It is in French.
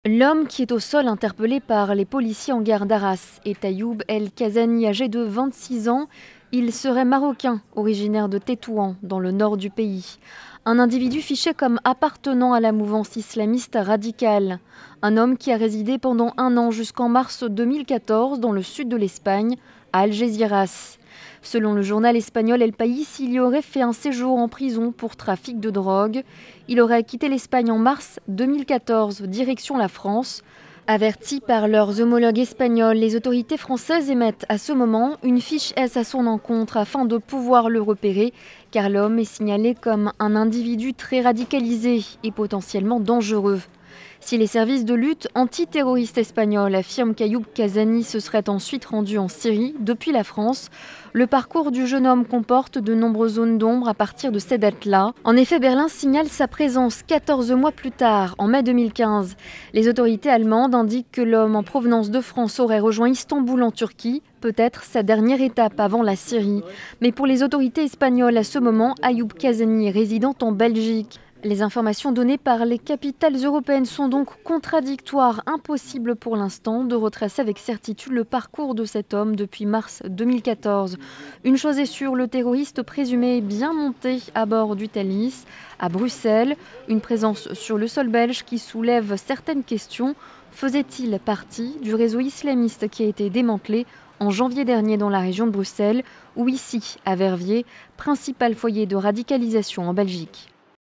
L'homme qui est au sol interpellé par les policiers en gare d'Arras est Ayoub El Kazani, âgé de 26 ans. Il serait marocain, originaire de Tétouan, dans le nord du pays. Un individu fiché comme appartenant à la mouvance islamiste radicale. Un homme qui a résidé pendant 1 an jusqu'en mars 2014 dans le sud de l'Espagne, à Algeciras. Selon le journal espagnol El País, il y aurait fait un séjour en prison pour trafic de drogue. Il aurait quitté l'Espagne en mars 2014, direction la France. Avertis par leurs homologues espagnols, les autorités françaises émettent à ce moment une fiche S à son encontre afin de pouvoir le repérer, car l'homme est signalé comme un individu très radicalisé et potentiellement dangereux. Si les services de lutte antiterroriste espagnols affirment qu'Ayoub Kazani se serait ensuite rendu en Syrie depuis la France, le parcours du jeune homme comporte de nombreuses zones d'ombre à partir de ces dates-là. En effet, Berlin signale sa présence 14 mois plus tard, en mai 2015. Les autorités allemandes indiquent que l'homme en provenance de France aurait rejoint Istanbul en Turquie, peut-être sa dernière étape avant la Syrie. Mais pour les autorités espagnoles à ce moment, Ayoub Kazani est résident en Belgique. Les informations données par les capitales européennes sont donc contradictoires. Impossible pour l'instant de retracer avec certitude le parcours de cet homme depuis mars 2014. Une chose est sûre, le terroriste présumé est bien monté à bord du Thalys à Bruxelles. Une présence sur le sol belge qui soulève certaines questions. Faisait-il partie du réseau islamiste qui a été démantelé en janvier dernier dans la région de Bruxelles ou ici, à Verviers, principal foyer de radicalisation en Belgique ?